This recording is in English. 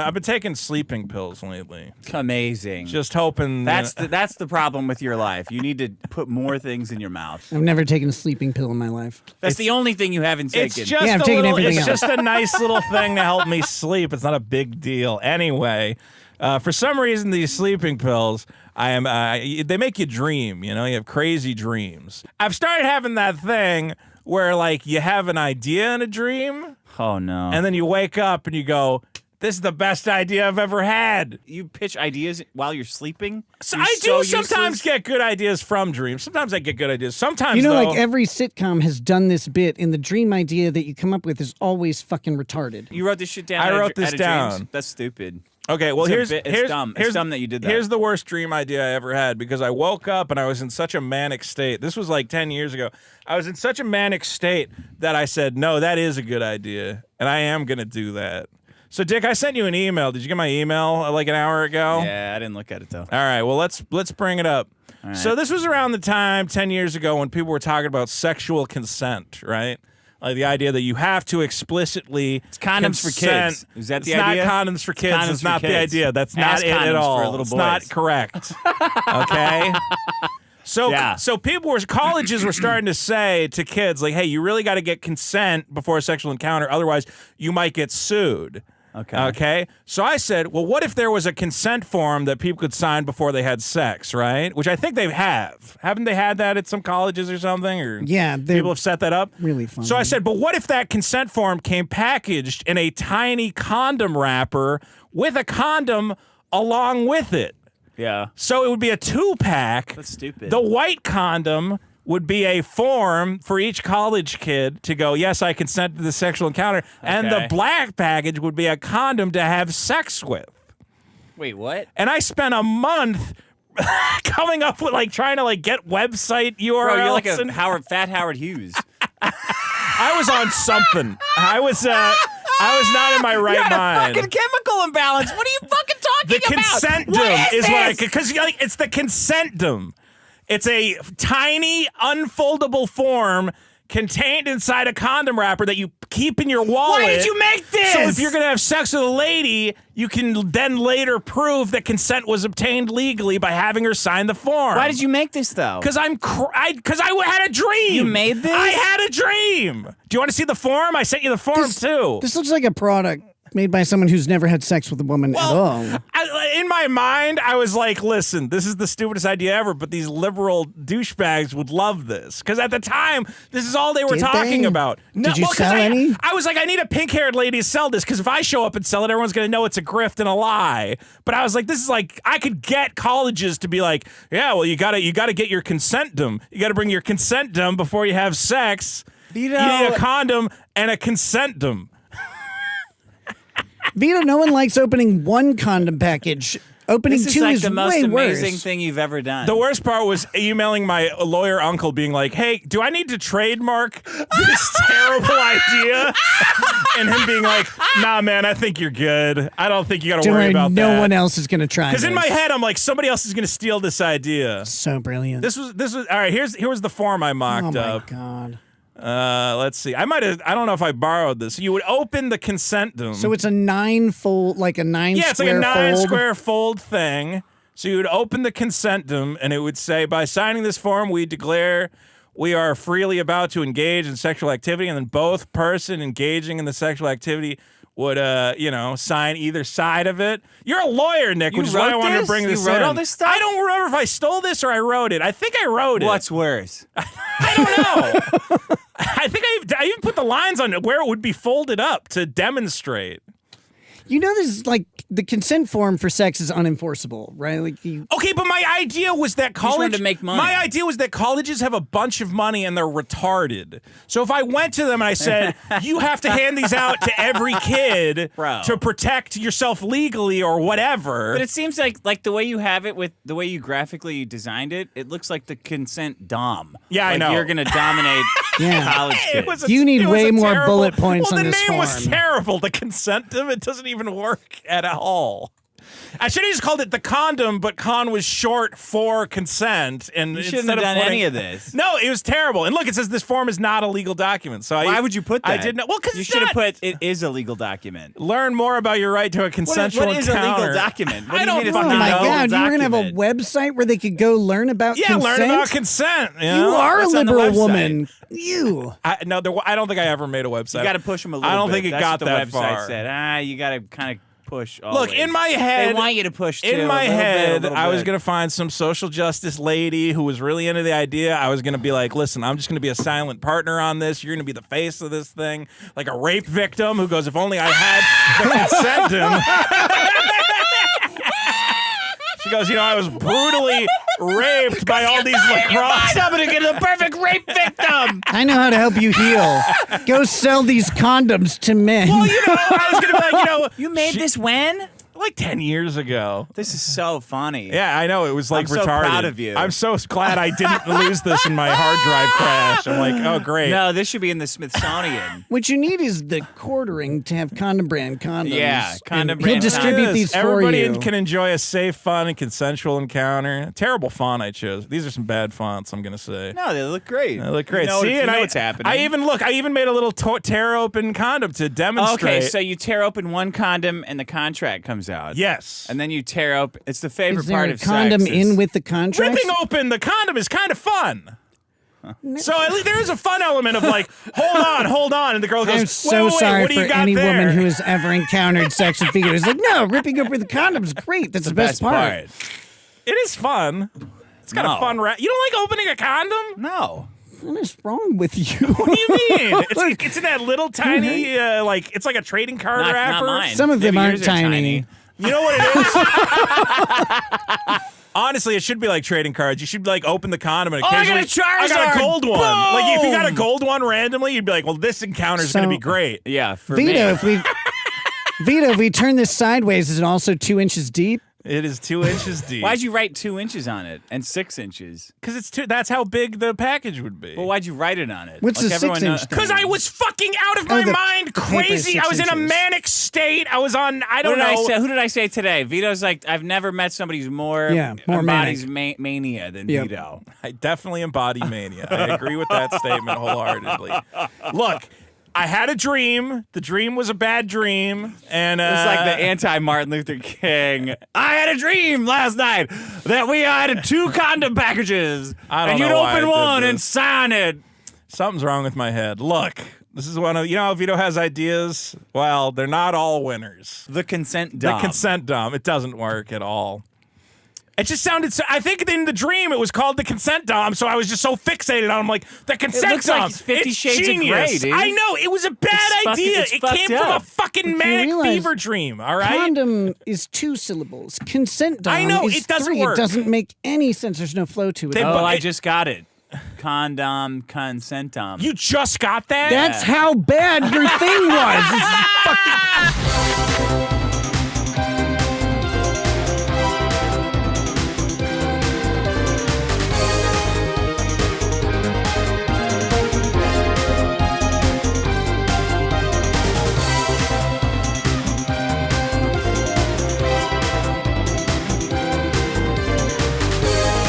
I've been taking sleeping pills lately. Amazing. Just hoping. That's the problem with your life. You need to put more things in your mouth. I've never taken a sleeping pill in my life. That's the only thing you haven't taken. It's just I've taken everything it's else. just a nice little thing to help me sleep. It's not a big deal. Anyway, for some reason, these sleeping pills, they make you dream. You have crazy dreams. I've started having that thing where like you have an idea in a dream. Oh no. And then you wake up and you go, this is the best idea I've ever had. You pitch ideas while you're sleeping? So You're I do sometimes useless? get good ideas from dreams. Sometimes I get good ideas. Sometimes, You know, though, like every sitcom has done this bit, and the dream idea that you come up with is always fucking retarded. You wrote this shit down. I wrote at this a down. James? That's stupid. Okay, well, It's here's dumb. Here's, It's dumb that you did that. Here's the worst dream idea I ever had because I woke up and I was in such a manic state. This was like 10 years ago. I was in such a manic state that I said, no, that is a good idea, and I am going to do that. So, Dick, I sent you an email. Did you get my email like an hour ago? Yeah, I didn't look at it, though. All right, well, let's bring it up. All right. So this was around the time 10 years ago when people were talking about sexual consent, right? Like the idea that you have to explicitly It's condoms for consent. kids. Is that the It's idea? not condoms for kids. Condoms It's for not the kids. idea. That's Ass not it at condoms all. for little It's boys. not correct. Okay? So, Yeah. so colleges were starting to say to kids, like, hey, you really got to get consent before a sexual encounter. Otherwise, you might get sued. Okay. So I said, well, what if there was a consent form that people could sign before they had sex, right? Which I think they have. Haven't they had that at some colleges or something? Or Yeah, they're people have set that up? really fun. So I said, but what if that consent form came packaged in a tiny condom wrapper with a condom along with it? Yeah. So it would be a 2-pack. That's stupid. The white condom would be a form for each college kid to go, yes, I consent to the sexual encounter. And the Okay. black package would be a condom to have sex with. Wait, what? And I spent a month coming up with, like, trying to, like, get website URLs. Bro, you're like a and Fat Howard Hughes. I was on something. I was not in my right mind. Fucking chemical imbalance. What are you fucking The talking about? Consentdom is what I this? because like it's the Consentdom. It's a tiny unfoldable form contained inside a condom wrapper that you keep in your wallet. Why did you make this? So if you're gonna have sex with a lady, you can then later prove that consent was obtained legally by having her sign the form. Why did you make this, though? Because I had a dream. You made this? I had a dream. Do you want to see the form? I sent you the form too. This looks like a product made by someone who's never had sex with a woman at all. In my mind, I was like, listen, this is the stupidest idea ever, but these liberal douchebags would love this. Because at the time, this is all they were Did talking they? about. No, Did you 'cause sell any? I was like, I need a pink-haired lady to sell this, because if I show up and sell it, everyone's going to know it's a grift and a lie. But I was like, this is like, I could get colleges to be like, yeah, well, you gotta get your Consentdom. You got to bring your Consentdom before you have sex. Vito. You need a condom and a Consentdom. Vito, no one likes opening one condom package. Opening This is two like is the most way amazing worse. thing you've ever done. The worst part was emailing my lawyer uncle being like, hey, do I need to trademark this terrible idea? And him being like, nah, man, I think you're good. I don't think you got to Don't worry worry, about that. no one else is going to try Because in my this. head, I'm like, somebody else is going to steal this idea. So brilliant. This was all right. Here was the form I mocked oh my up. God. Let's see. I don't know if I borrowed this. You would open the Consentdom. So it's a 9-fold, like a 9 Yeah, it's like square a 9 fold. square fold thing. So you would open the Consentdom, and it would say, by signing this form, we declare we are freely about to engage in sexual activity, and then both person engaging in the sexual activity would, sign either side of it. You're a lawyer, Nick, You which is why I wrote wanted to this? bring You this wrote in. all this stuff? I don't remember if I stole this or I wrote it. I think I wrote it. What's worse? I don't know. I think I even put the lines on it where it would be folded up to demonstrate. You know, this is like the consent form for sex is unenforceable, right? Like you. Okay, but my idea was that just wanted college to make money. My idea was that colleges have a bunch of money and they're retarded. So if I went to them and I said, "You have to hand these out to every kid Bro. to protect yourself legally or whatever." But it seems like the way you have it with the way you graphically designed it, it looks like the consent dom. Yeah, I like know. You're gonna dominate Yeah. college It kids. was You need it was way a more terrible- bullet points well, on the this name was form. terrible. The Consentdom, it doesn't even work at all. I should have just called it the condom, but con was short for consent. And You shouldn't have done any of this. No, it was terrible. And look, it says this form is not a legal document. So Why would you put that? I didn't know. Well, because you should have put it is a legal document. Learn more about your right to a consensual What is encounter. a legal document? What I do you don't mean it's fucking Oh not my a legal God! You were gonna have a document? website where they could go learn about consent. learn about consent. You You are a What's on the liberal website? woman. You. I don't think I ever made a website. You got to push them a little bit. I don't think it That's got what the that website far. said. You got to kind of push. Look, Always. in my head, they want you to push too. In my head, I was bit. gonna find some social justice lady who was really into the idea. I was gonna be like, listen, I'm just gonna be a silent partner on this. You're gonna be the face of this thing, like a rape victim who goes, if only I had the consent. She goes, I was brutally raped by all these lacrosse. I'm gonna get the perfect rape victim. I know how to help you heal. Go sell these condoms to men. Well, I was gonna be like, You made this when? like 10 years ago. This is so funny. Yeah, I know. It was like I'm retarded. so proud of you. I'm so glad I didn't lose this in my hard drive crash. I'm like, oh, great. No, this should be in the Smithsonian. What you need is the quartering to have condom brand condoms. Yeah, condom and brand He'll distribute Yes, these for everybody you. can enjoy a safe, fun, and consensual encounter. Terrible font I chose. These are some bad fonts, I'm going to say. No, they look great. They look great. You know, See, you and know I, what's happening. I even made a little tear open condom to demonstrate. Okay, so you tear open one condom and the contract comes out. Yes. And then you tear open. It's the favorite Is there part a of condom sex. in with the contract? Ripping open the condom is kind of fun. So at least there is a fun element of like, hold on, and the girl goes, I'm so wait, sorry what do for you got any there? woman who has ever encountered sex with Vito. It's like, no, ripping open the condom is great. That's the best part. It is fun. It's got a fun. You don't like opening a condom? No. What is wrong with you? What do you mean? It's in that little tiny, like it's like a trading card Not wrapper. mine. Some of them Maybe aren't yours are tiny. You know what it is? Honestly, it should be like trading cards. You should like open the condom and occasionally. I got a gold one. Boom! Like if you got a gold one randomly, you'd be like, "Well, this encounter is going to be great." Yeah, for Vito, me. if we turn this sideways, is it also 2 inches deep? It is 2 inches deep. Why'd you write 2 inches on it and 6 inches? Because it's two. That's how big the package would be. Well, why'd you write it on it? What's the everyone 6 inch? Because I was fucking out of my the mind, paper is crazy. 6 I was in a inches. manic state. I was on. I What don't did I know. say? Who did I say today? Vito's like, I've never met somebody who's more embodies mania than Yep. Vito. I definitely embody mania. I agree with that statement wholeheartedly. Look, I had a dream. The dream was a bad dream, and It's like the anti-Martin Luther King. I had a dream last night that we had 2 condom packages, I don't and you'd know why I open did one this. and sign it. Something's wrong with my head. Look, this is one of how Vito has ideas. Well, they're not all winners. The Consentdom. The Consentdom. It doesn't work at all. It just sounded so. I think in the dream it was called the Consentdom, so I was just so fixated on like the Consentdom. looks like 50 It's Shades of genius. Grey, dude. I know it was a bad idea. it's It fucked came from a up. fucking you manic realize fever dream. All right. Condom is 2 syllables. Consent dom I know, is it doesn't 3. work. It doesn't make any sense. There's no flow to it. They- Oh, But I it- just got it. Condom, Consentdom. You just got that? That's how bad your thing was. This is fucking